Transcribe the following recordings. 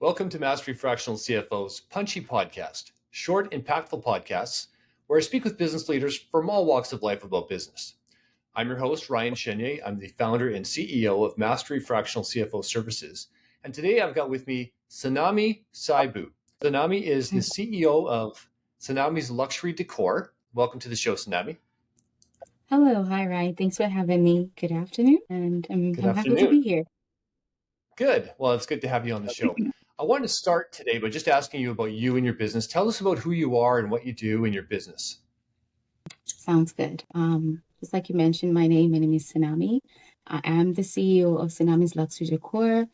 Welcome to Mastery Fractional CFO's Punchy podcast, short, impactful podcasts where I speak with business leaders from all walks of life about business. I'm your host, Ryan Chenier. I'm the founder and CEO of Mastery Fractional CFO Services. And today I've got with me Senami Saibu. Senami is the CEO of Senami's Luxury Decor. Welcome to the show, Senami. Hello, hi Ryan. Thanks for having me. Good afternoon, and Good I'm happy to be afternoon. here. Good. Well, it's good to have you on the show. I wanted to start today by just asking you about you and your business. Tell us about who you are and what you do in your business. Sounds good. Just like you mentioned, my name is Senami. I am the CEO of Senami's Luxury Decor,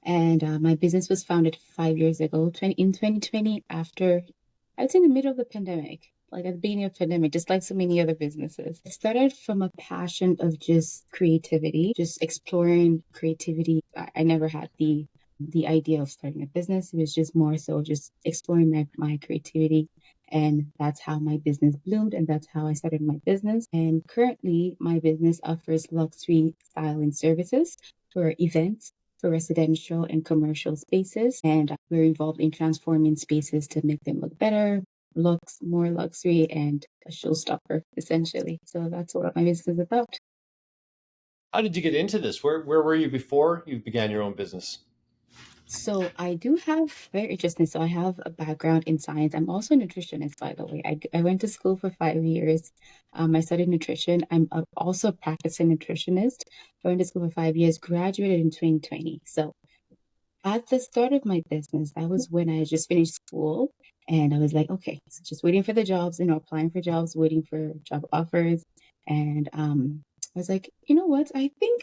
and my business was founded 5 years ago, in 2020, after I was in the middle of the pandemic, like at the beginning of the pandemic, just like so many other businesses. It started from a passion of just creativity, just exploring creativity. I never had the idea of starting a business. It was just more so just exploring my creativity. And that's how my business bloomed, and that's how I started my business. And currently, my business offers luxury styling services for events, for residential and commercial spaces. And we're involved in transforming spaces to make them look better, looks more luxury, and a showstopper, essentially. So that's what my business is about. How did you get into this? Where were you before you began your own business? So I do have very interesting. So I have a background in science. I'm also a nutritionist, by the way. I went to school for 5 years. I studied nutrition. Also a practicing nutritionist. I went to school for 5 years, graduated in 2020. So at the start of my business, that was when I just finished school, and I was like, okay, so just waiting for the jobs, applying for jobs, waiting for job offers. And I was like, you know what? I think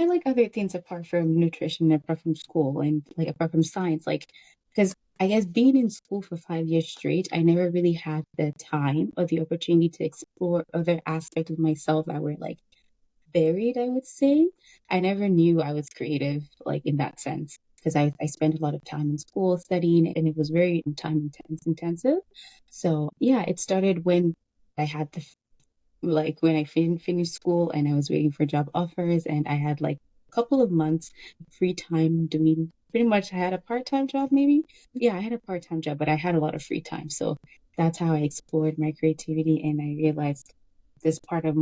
I like other things apart from nutrition, apart from school, and like apart from science. Like, because I guess being in school for 5 years straight, I never really had the time or the opportunity to explore other aspects of myself that were like buried, I would say. I never knew I was creative, like in that sense, because I spent a lot of time in school studying, and it was very intensive. So yeah, it started when I had when I finished school and I was waiting for job offers, and I had like a couple of months free time doing pretty much. I had a part-time job, maybe. Yeah, I had a part-time job, but I had a lot of free time. So that's how I explored my creativity, and I realized this part of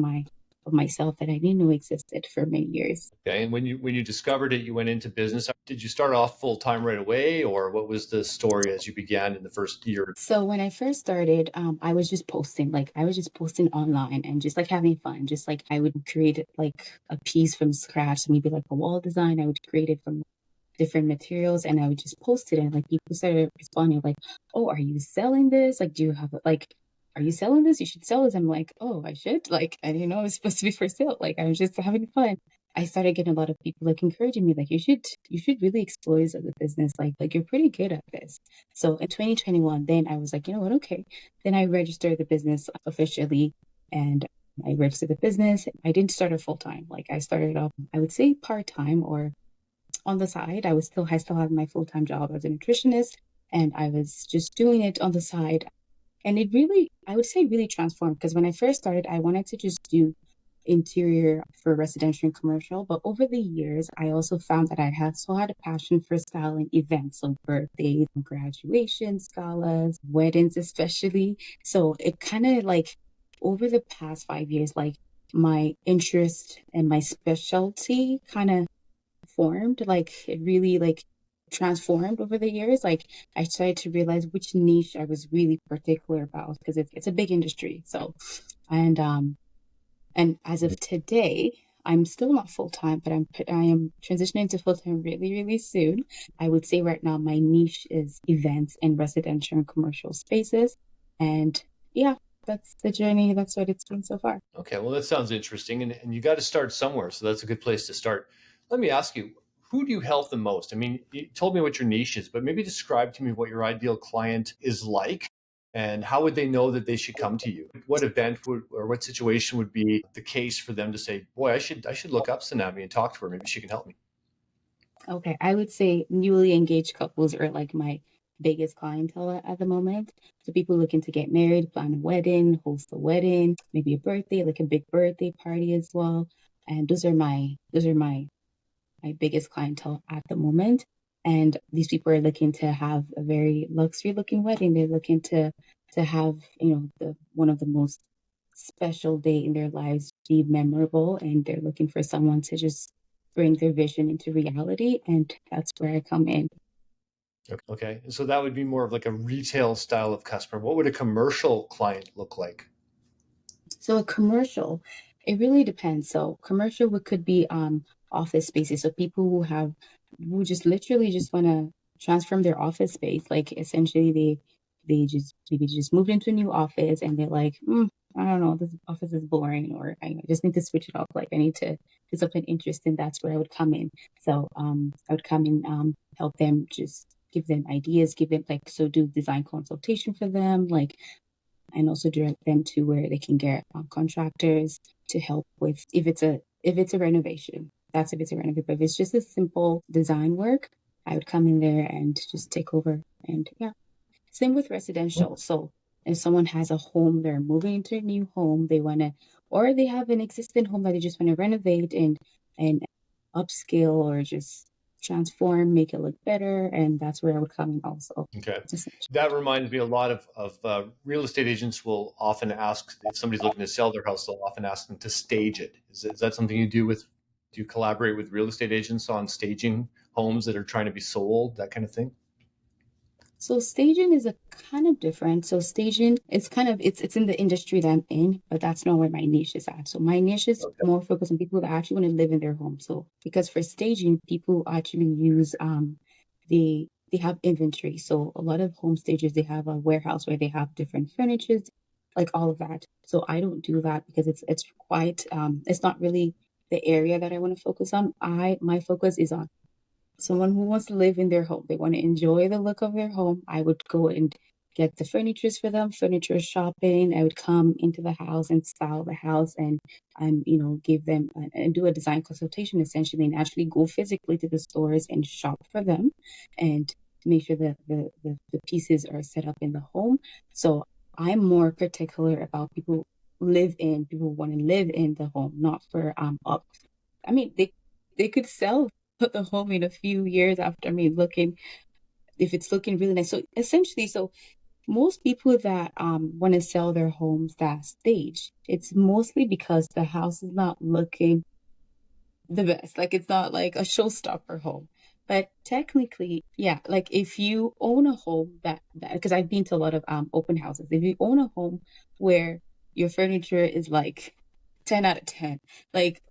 myself that I didn't know existed for many years. Okay. And when you discovered it, you went into business. Did you start off full time right away, or what was the story as you began in the first year? So when I first started, I was just posting, like I was just posting online and just like having fun. Just like I would create like a piece from scratch, maybe like a wall design. I would create it from different materials, and I would just post it, and like people started responding like, "Oh, are you selling this? Like, do you have like, are you selling this? You should sell this." I'm like, "Oh, I should." Like, I didn't know it was supposed to be for sale. Like, I was just having fun. I started getting a lot of people like encouraging me, like, you should really explore this as a business. Like you're pretty good at this. So in 2021, then I was like, you know what? Okay. Then I registered the business officially, and I registered the business. I didn't start it full time. Like I started off, I would say part time or on the side. I still had my full-time job as a nutritionist, and I was just doing it on the side. And it really, I would say really transformed, because when I first started, I wanted to just do interior for residential and commercial. But over the years, I also found that I had a passion for styling events, so birthdays, graduations, galas, weddings, especially. So it kind of like over the past 5 years, like my interest and my specialty kind of formed, like it really like transformed over the years. Like I started to realize which niche I was really particular about, because it's a big industry. So and and as of today, I'm still not full time, but I am transitioning to full time really, really soon. I would say right now my niche is events and residential and commercial spaces. And yeah, that's the journey. That's what it's been so far. Okay, well, that sounds interesting. And you got to start somewhere. So that's a good place to start. Let me ask you, who do you help the most? I mean, you told me what your niche is, but maybe describe to me what your ideal client is like and how would they know that they should come to you? What event would or what situation would be the case for them to say, boy, I should look up Senami and talk to her. Maybe she can help me. Okay, I would say newly engaged couples are like my biggest clientele at the moment. So people looking to get married, plan a wedding, host a wedding, maybe a birthday, like a big birthday party as well. And those are my biggest clientele at the moment. And these people are looking to have a very luxury looking wedding. They're looking to have, the one of the most special day in their lives be memorable, and they're looking for someone to just bring their vision into reality, and that's where I come in. Okay. And so that would be more of like a retail style of customer. What would a commercial client look like? So a commercial, it really depends. So commercial could be office spaces. So people who just literally just want to transform their office space. Like essentially they just maybe just moved into a new office and they're like, I don't know, this office is boring, or I just need to switch it up. Like I need to do something interesting. That's where I would come in. So I would come in, help them, just give them ideas, give them like, so do design consultation for them, like, and also direct them to where they can get contractors to help with, if it's a renovation. That's if it's a renovation. But if it's just a simple design work, I would come in there and just take over. And yeah, same with residential. So if someone has a home, they're moving into a new home, they want to, or they have an existing home that they just want to renovate and upscale or just transform, make it look better, and that's where I would come in also. Okay. Essentially. That reminds me a lot of real estate agents will often ask if somebody's looking to sell their house, they'll often ask them to stage it. Is that something you do with, do you collaborate with real estate agents on staging homes that are trying to be sold, that kind of thing? So staging is a kind of different. So staging, it's kind of it's in the industry that I'm in, but that's not where my niche is at. So my niche is Okay. more focused on people that actually want to live in their home. So because for staging, people actually use they have inventory. So a lot of home stagers, they have a warehouse where they have different furnitures, like all of that. So I don't do that because it's quite it's not really the area that I want to focus on. My focus is on someone who wants to live in their home. They want to enjoy the look of their home. I would go and get the furnitures for them, furniture shopping. I would come into the house and style the house and give them and do a design consultation essentially, and actually go physically to the stores and shop for them and make sure that the pieces are set up in the home. So I'm more particular about people want to live in the home, not for up. I mean, they could sell the home in a few years after me looking, if it's looking really nice. So essentially, so most people that want to sell their homes that stage, it's mostly because the house is not looking the best. Like it's not like a showstopper home. But technically, yeah, like if you own a home that because I've been to a lot of open houses. If you own a home where your furniture is like 10 out of 10, like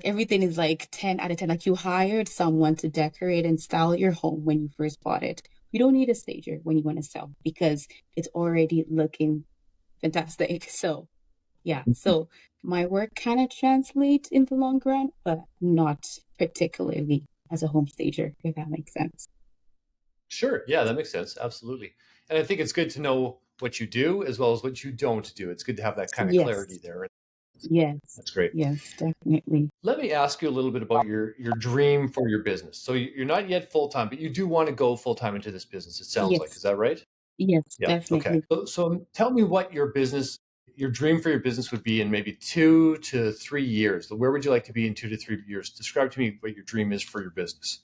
everything is like 10 out of 10, like you hired someone to decorate and style your home when you first bought it. You don't need a stager when you want to sell because it's already looking fantastic. So yeah, so my work kind of translates in the long run, but not particularly as a home stager, if that makes sense. Sure. Yeah, that makes sense. Absolutely. And I think it's good to know what you do as well as what you don't do. It's good to have that kind of clarity Yes, there. yes, That's great. yes, definitely. Let me ask you a little bit about your dream for your business. So you're not yet full time, but you do want to go full time into this business. It sounds like. Is Yes, that right? yes, Yeah. Okay. definitely. So tell me what your dream for your business would be in maybe 2 to 3 years. Where would you like to be in 2 to 3 years? Describe to me what your dream is for your business.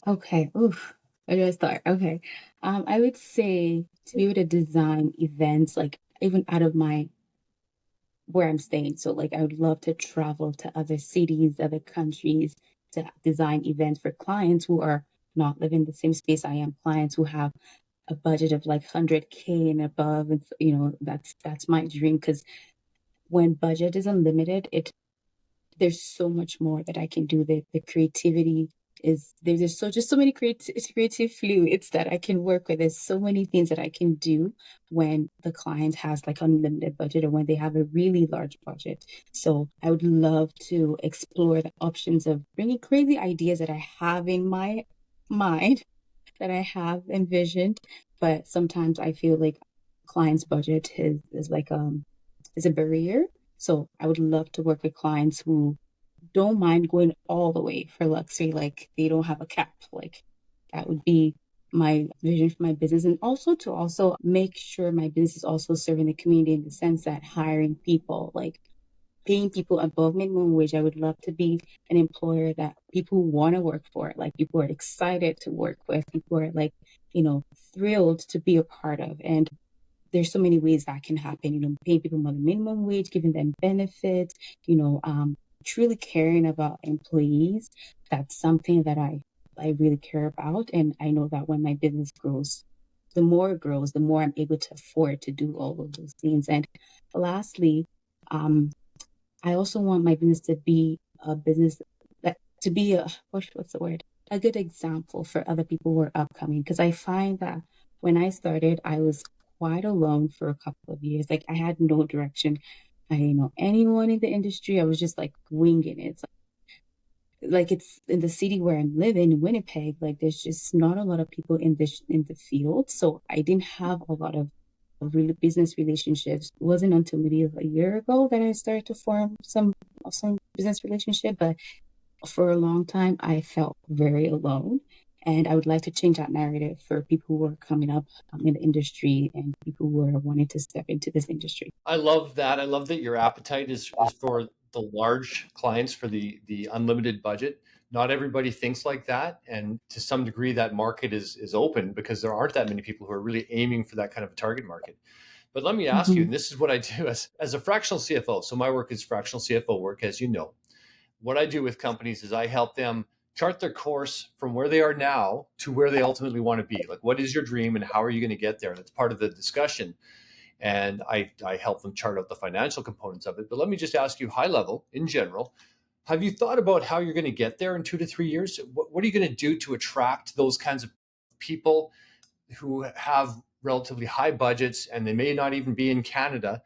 Okay, oof, where do I start? Okay, I would say to be able to design events, like even out of my where I'm staying. So like I would love to travel to other cities, other countries to design events for clients who are not living the same space I am, clients who have a budget of like 100K and above. And that's my dream because when budget is unlimited, there's so much more that I can do. The creativity is there's so just so many creative fluids that I can work with. There's so many things that I can do when the client has like unlimited budget or when they have a really large budget. So I would love to explore the options of bringing crazy ideas that I have in my mind that I have envisioned, but sometimes I feel like clients' budget is like is a barrier. So I would love to work with clients who don't mind going all the way for luxury, like they don't have a cap. Like that would be my vision for my business. And also to also make sure my business is also serving the community in the sense that hiring people, like paying people above minimum wage. I would love to be an employer that people want to work for, like people are excited to work with, people are like, thrilled to be a part of. And there's so many ways that can happen, paying people more than minimum wage, giving them benefits, truly caring about employees. That's something that I really care about. And I know that when my business grows, the more it grows, the more I'm able to afford to do all of those things. And lastly, um, I also want my business to be a business that to be a what's the word? A good example for other people who are upcoming. Because I find that when I started, I was quite alone for a couple of years. Like I had no direction. I didn't know anyone in the industry. I was just like winging it. Like it's in the city where I'm living in Winnipeg, like there's just not a lot of people in the field. So I didn't have a lot of really business relationships. It wasn't until maybe a year ago that I started to form some business relationship. But for a long time I felt very alone. And I would like to change that narrative for people who are coming up in the industry and people who are wanting to step into this industry. I love that. I love that your appetite is for the large clients for the unlimited budget. Not everybody thinks like that, and to some degree, that market is open because there aren't that many people who are really aiming for that kind of a target market. But let me ask you, Mm-hmm. and this is what I do as a fractional CFO. So my work is fractional CFO work, as you know. What I do with companies is I help them chart their course from where they are now to where they ultimately want to be. Like, what is your dream and how are you going to get there? And it's part of the discussion, and I help them chart out the financial components of it. But let me just ask you, high level in general, have you thought about how you're going to get there in 2 to 3 years? What are you going to do to attract those kinds of people who have relatively high budgets and they may not even be in Canada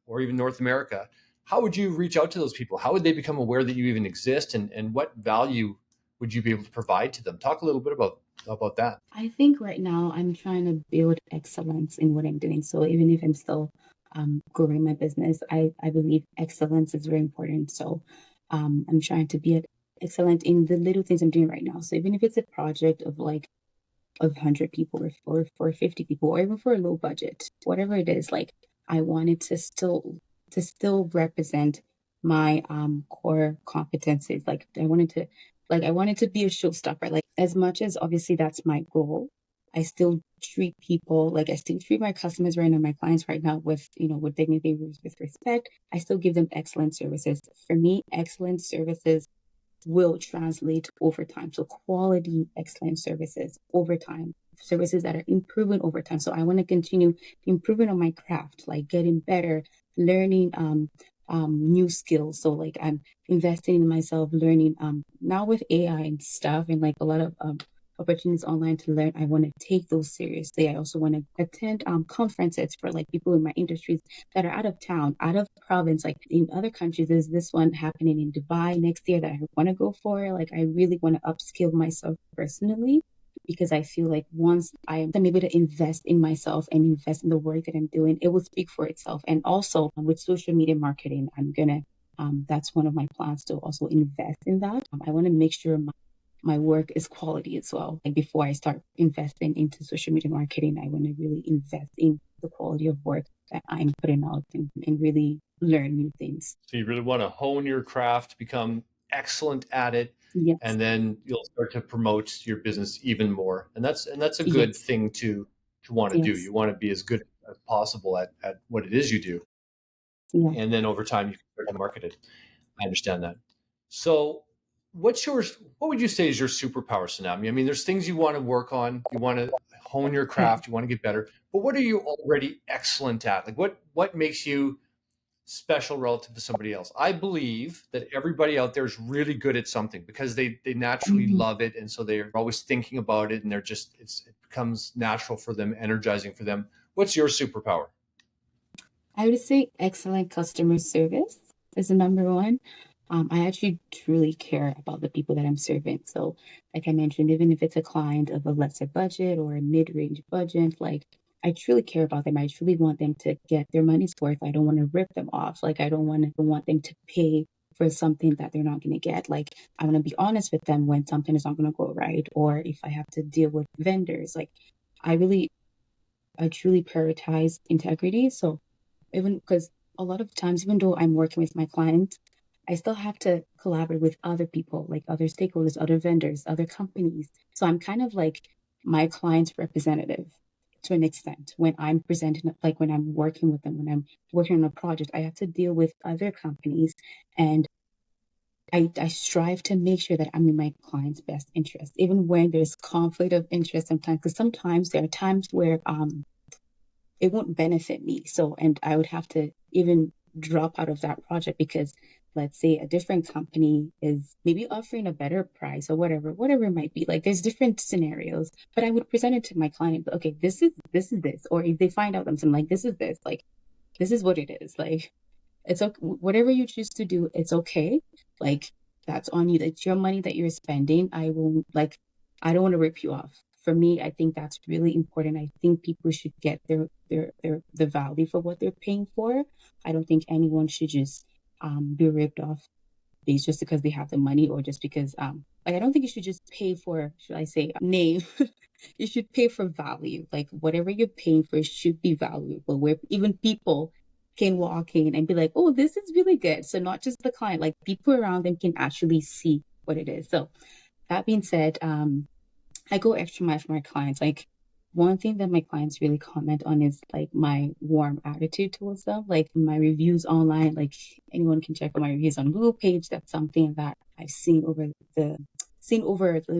or even North America? How would you reach out to those people? How would they become aware that you even exist, and what value would you be able to provide to them? Talk a little bit about that. I think right now I'm trying to build excellence in what I'm doing. So even if I'm still growing my business, I believe excellence is very important. So I'm trying to be excellent in the little things I'm doing right now. So even if it's a project of like of 100 people or for 50 people or even for a low budget, whatever it is, like I wanted to still represent my core competencies. Like I wanted to be a showstopper. Like as much as obviously that's my goal, I still treat people like I still treat my customers right now, my clients right now with with dignity, with respect. I still give them excellent services. For me, excellent services will translate over time. So quality, excellent services over time, services that are improving over time. So I want to continue improving on my craft, like getting better, learning new skills. So like I'm investing in myself, learning now with AI and stuff and like a lot of opportunities online to learn. I want to take those seriously. I also want to attend conferences for like people in my industries that are out of town, out of province, like in other countries. There's this one happening in Dubai next year that I want to go for. Like I really want to upskill myself personally because I feel like once I'm able to invest in myself and invest in the work that I'm doing, it will speak for itself. And also with social media marketing, I'm gonna that's one of my plans to also invest in that. I want to make sure my work is quality as well. Like before I start investing into social media marketing, I want to really invest in the quality of work that I'm putting out and really learn new things. So you really want to hone your craft, become excellent at it, Yes, and then you'll start to promote your business even more. And that's a good yes, thing to want to do. yes, You want to be as good as possible at what it is you do. yeah, And then over time you can start to market it. I understand that. So what would you say is your superpower, Senami? I mean, there's things you want to work on, you want to hone your yeah. craft, you want to get better, but what are you already excellent at? Like what makes you special relative to somebody else? I believe that everybody out there is really good at something because they naturally Mhm. love it, and so they're always thinking about it, and it becomes natural for them, energizing for them. What's your superpower? I would say excellent customer service is the number one. I actually truly care about the people that I'm serving. So, like I mentioned, even if it's a client of a lesser budget or a mid-range budget, like I truly care about them. I truly want them to get their money's worth. I don't want to rip them off. Like I don't want them to pay for something that they're not going to get. Like I want to be honest with them when something is not going to go right, or if I have to deal with vendors. Like I really, I truly prioritize integrity. So even because a lot of times, even though I'm working with my clients, I still have to collaborate with other people, like other stakeholders, other vendors, other companies. So I'm kind of like my client's representative to an extent when I'm presenting, like when I'm working with them, when I'm working on a project, I have to deal with other companies, and I strive to make sure that I'm in my client's best interest, even when there's conflict of interest sometimes, because sometimes there are times where it won't benefit me. So, and I would have to even drop out of that project because let's say a different company is maybe offering a better price or whatever it might be. Like there's different scenarios, but I would present it to my client. Okay, this, or if they find out something like this is this, like this is what it is. Like it's okay. Whatever you choose to do, it's okay. Like that's on you. That's your money that you're spending. I won't like. I don't want to rip you off. For me, I think that's really important. I think people should get their the value for what they're paying for. I don't think anyone should just be ripped off based just because they have the money, or just because like I don't think you should just pay for, should I say, name. You should pay for value. Like whatever you're paying for should be valuable, where even people can walk in and be like, oh, this is really good. So not just the client, like people around them can actually see what it is. So that being said, I go extra mile for my clients. Like one thing that my clients really comment on is like my warm attitude towards them, like my reviews online. Like anyone can check out my reviews on Google page. That's something that I've seen over the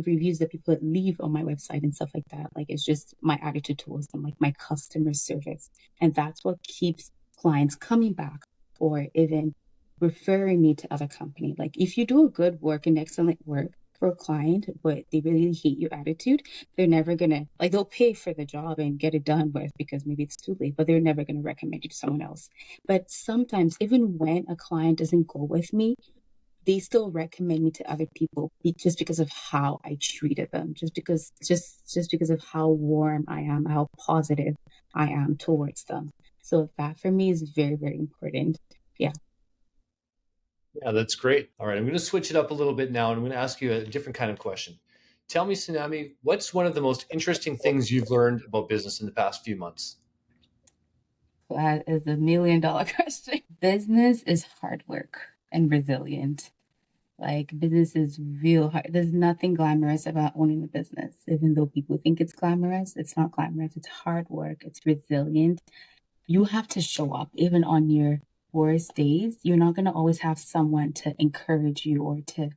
reviews that people leave on my website and stuff like that. Like it's just my attitude towards them, like my customer service, and that's what keeps clients coming back or even referring me to other company. Like if you do a good work and excellent work for a client, but they really hate your attitude, they're never gonna like they'll pay for the job and get it done with because maybe it's too late, but they're never gonna recommend you to someone else. But sometimes even when a client doesn't go with me, they still recommend me to other people just because of how I treated them, just because of how warm I am, how positive I am towards them. So that for me is very, very important. Yeah. Yeah, that's great. All right, I'm going to switch it up a little bit now, and I'm going to ask you a different kind of question. Tell me, Senami, what's one of the most interesting things you've learned about business in the past few months? That is $1 million question. Business is hard work and resilient. Like business is real hard. There's nothing glamorous about owning a business. Even though people think it's glamorous, it's not glamorous. It's hard work. It's resilient. You have to show up even on your worst days. You're not going to always have someone to encourage you or to,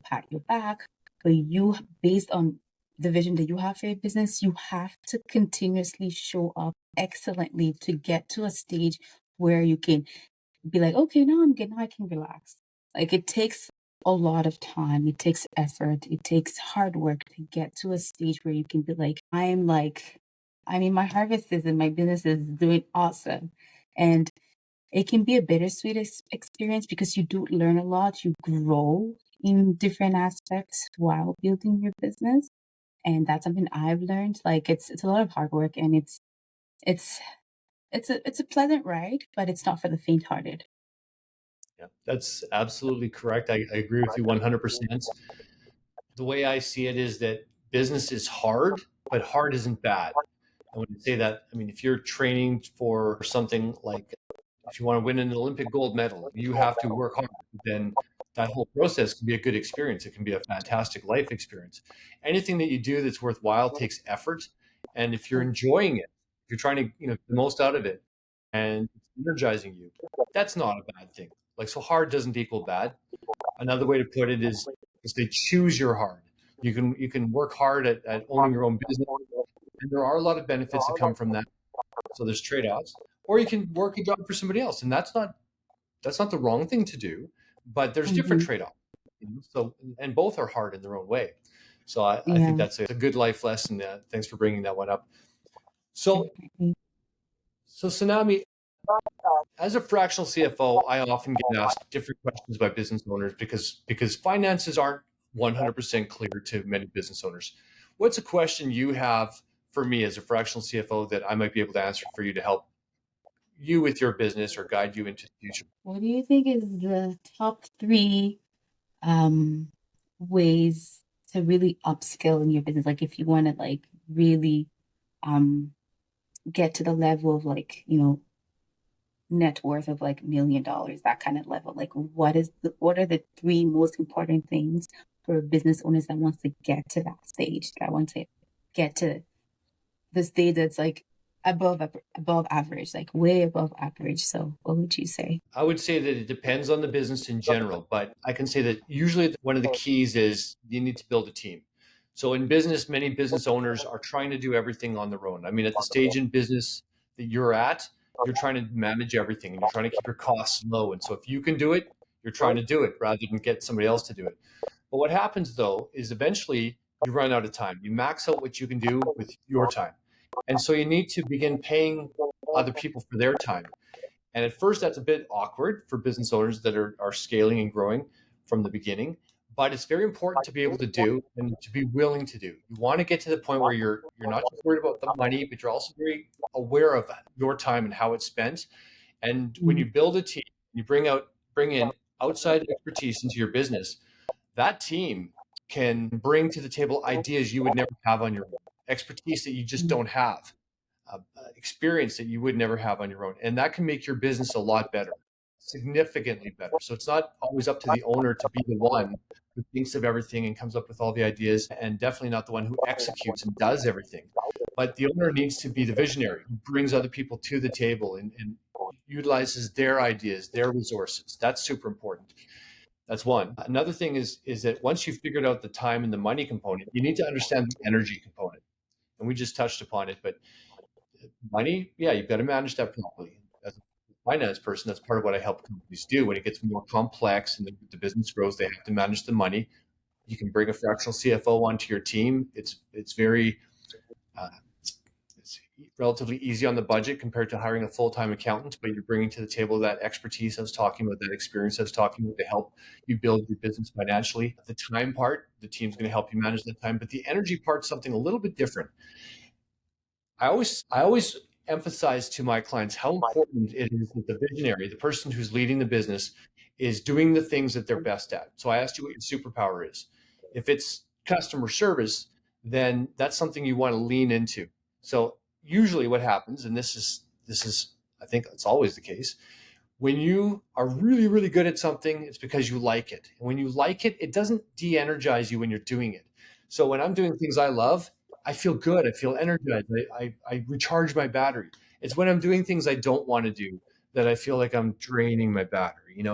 pat your back. But you, based on the vision that you have for your business, you have to continuously show up excellently to get to a stage where you can be like, okay, now I'm good. Now I can relax. Like it takes a lot of time. It takes effort. It takes hard work to get to a stage where you can be I mean, my harvest is and my business is doing awesome. And it can be a bittersweet experience because you do learn a lot. You grow in different aspects while building your business. And that's something I've learned. Like it's a lot of hard work, and it's it's a pleasant ride, but it's not for the faint-hearted. Yeah, that's absolutely correct. I agree with you 100%. The way I see it is that business is hard, but hard isn't bad. And when I say that, I mean, if you're training for something like if you want to win an Olympic gold medal, you have to work hard. Then that whole process can be a good experience. It can be a fantastic life experience. Anything that you do that's worthwhile takes effort. And if you're enjoying it, if you're trying to, get the most out of it and it's energizing you, that's not a bad thing. Like, so hard doesn't equal bad. Another way to put it is to choose your hard. You can work hard at owning your own business, and there are a lot of benefits that come from that. So there's trade-offs. Or you can work a job for somebody else, and that's not the wrong thing to do, but there's different Hmm. trade-offs. So and both are hard in their own way. So I think Yeah, that's a good life lesson. Thanks for bringing that one up. So definitely. so Sanami, as a fractional CFO, I often get asked different questions by business owners because finances aren't 100% clear to many business owners. What's a question you have for me as a fractional CFO that I might be able to answer for you to help you with your business or guide you into the future? What do you think is the top three um ways to really upskill in your business? Like if you want to like really um get to the level of like, net worth of like $1 million, that kind of level. Like what are the three most important things for business owners that wants to get to that stage, that want to get to the stage that's like above average, like way above average. So what would you say? I would say that it depends on the business in general, but I can say that usually one of the keys is you need to build a team. So in business, many business owners are trying to do everything on their own. I mean, at the stage in business that you're at, you're trying to manage everything and you're trying to keep your costs low. And so if you can do it, you're trying to do it rather than get somebody else to do it. But what happens though is eventually you run out of time. You max out what you can do with your time. And so you need to begin paying other people for their time. And at first, that's a bit awkward for business owners that are scaling and growing from the beginning. But it's very important to be able to do and to be willing to do. You want to get to the point where you're not just worried about the money, but you're also very aware of your time and how it's spent. And when you Mm, build a team, you bring in outside expertise into your business. That team can bring to the table ideas you would never have on your own, expertise that you just mm, don't have, experience that you would never have on your own. And that can make your business a lot better, significantly better. So it's not always up to the owner to be the one who thinks of everything and comes up with all the ideas, and definitely not the one who executes and does everything. But the owner needs to be the visionary who brings other people to the table and utilizes their ideas, their resources. That's super important. That's one. Another thing is that once you've figured out the time and the money component, you need to understand the energy component. And we just touched upon it, but money, yeah, you've got to manage that properly. As a finance person, that's part of what I help companies do. When it gets more complex and the business grows, they have to manage the money. You can bring a fractional CFO onto your team. It's very uh, it's relatively easy on the budget compared to hiring a full time accountant, but you're bringing to the table that expertise I was talking about, that experience I was talking about to help you build your business financially. The time part, the team's going to help you manage the time, but the energy part's something a little bit different. I always emphasize to my clients how important it is that the visionary, the person who's leading the business, is doing the things that they're best at. So I asked you what your superpower is. If it's customer service, then that's something you want to lean into. So usually what happens, and this is I think it's always the case, when you are really, really good at something, it's because you like it. And when you like it, it doesn't de energize you when you're doing it. So when I'm doing things I love, I feel good. I feel energized. I recharge my battery. It's when I'm doing things I don't want to do that I feel like I'm draining my battery, and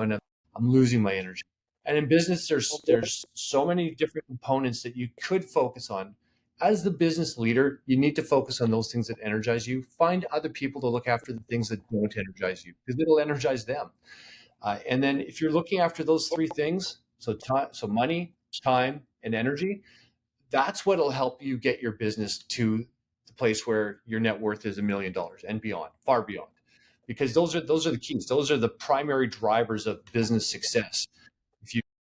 I'm losing my energy. And in business, there's so many different components that you could focus on. As the business leader, you need to focus on those things that energize you. Find other people to look after the things that don't energize you because it'll energize them. And then if you're looking after those three things, so money, time, and energy, that's what'll help you get your business to the place where your net worth is $1 million and beyond, far beyond, because those are the keys. Those are the primary drivers of business success.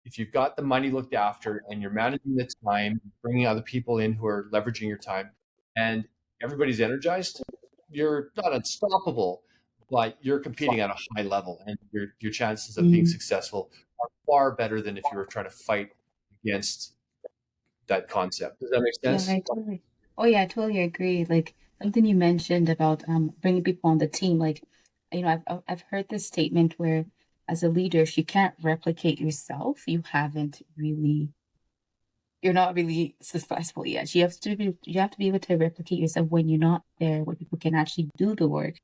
If you've got the money looked after and you're managing the time, bringing other people in who are leveraging your time, and everybody's energized, you're not unstoppable, but you're competing at a high level, and your chances of being mm. successful are far better than if you were trying to fight against that concept. Does that make Yeah, sense? I totally. Oh yeah, I totally agree. Like something you mentioned about bringing people on the team. Like, I've heard this statement where, as a leader, if you can't replicate yourself, you're not really successful yet. You have to be able to replicate yourself when you're not there, where people can actually do the work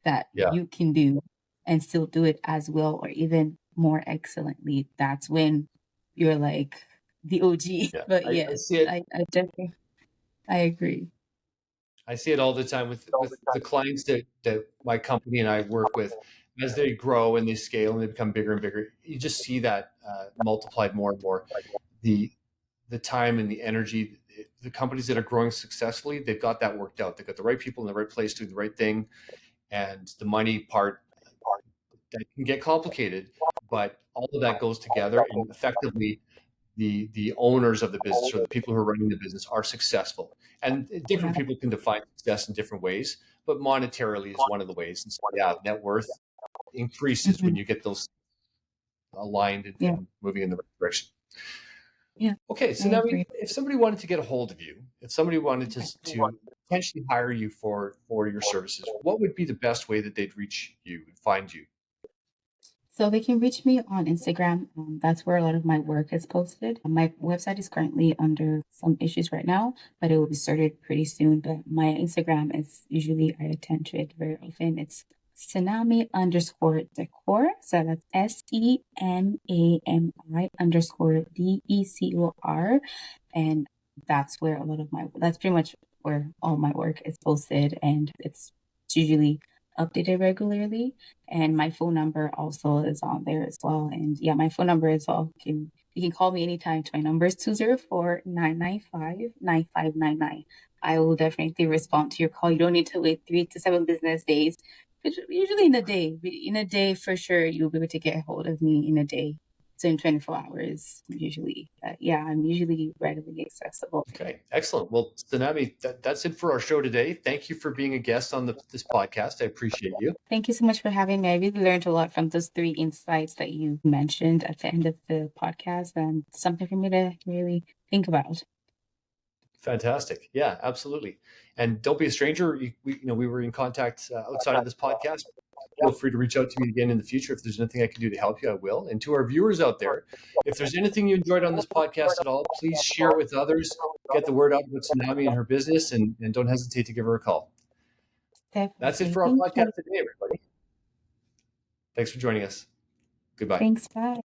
that Yeah, you can do and still do it as well or even more excellently. That's when you're like the OG. yeah. But I yes, see it. I definitely I agree. I see it all the time with the clients that my company and I work with. As they grow and they scale and they become bigger and bigger, you just see that multiplied more and more. The the time and the energy. The companies that are growing successfully, they've got that worked out. They've got the right people in the right place doing the right thing, and the money part that can get complicated, but all of that goes together, and effectively the owners of the business or the people who are running the business are successful. And Yeah. different people can define success in different ways, but monetarily is one of the ways. And so, yeah, net worth increases when Hmm. you get those aligned Yeah. and moving in the right direction. Yeah. Okay, I so now agree. if somebody wanted to get a hold of you, if somebody wanted Okay. to potentially hire you for your services, what would be the best way that they'd reach you and find you? So they can reach me on Instagram. That's where a lot of my work is posted. My website is currently under some issues right now, but it will be started pretty soon. But my Instagram is usually, I attend to it very often. It's Senami underscore decor. So that's Senami underscore DECOR. And that's where a lot of that's pretty much where all my work is posted. And it's usually updated regularly. And my phone number also is on there as well. And yeah, my phone number is all you can call me anytime. My number is 204-995-9599. I will definitely respond to your call. You don't need to wait 3 to 7 business days. Usually in a day. In a day for sure you'll be able to get a hold of me in a day. So in 24 hours usually. Yeah, I'm usually readily accessible. Okay, excellent. Well, Tsunami, that's it for our show today. Thank you for being a guest on this podcast. I appreciate you. Thank you so much for having me. I really learned a lot from those 3 insights that you mentioned at the end of the podcast, and something for me to really think about. Fantastic. Yeah, absolutely. And don't be a stranger. We were in contact outside of this podcast. Feel free to reach out to me again in the future. If there's anything I can do to help you, I will. And to our viewers out there, if there's anything you enjoyed on this podcast at all, please share it with others. Get the word out about Tsunami and her business, and don't hesitate to give her a call. That's it Definitely. for our Thank you. podcast today, everybody. Thanks for joining us. Goodbye. Thanks. Bye.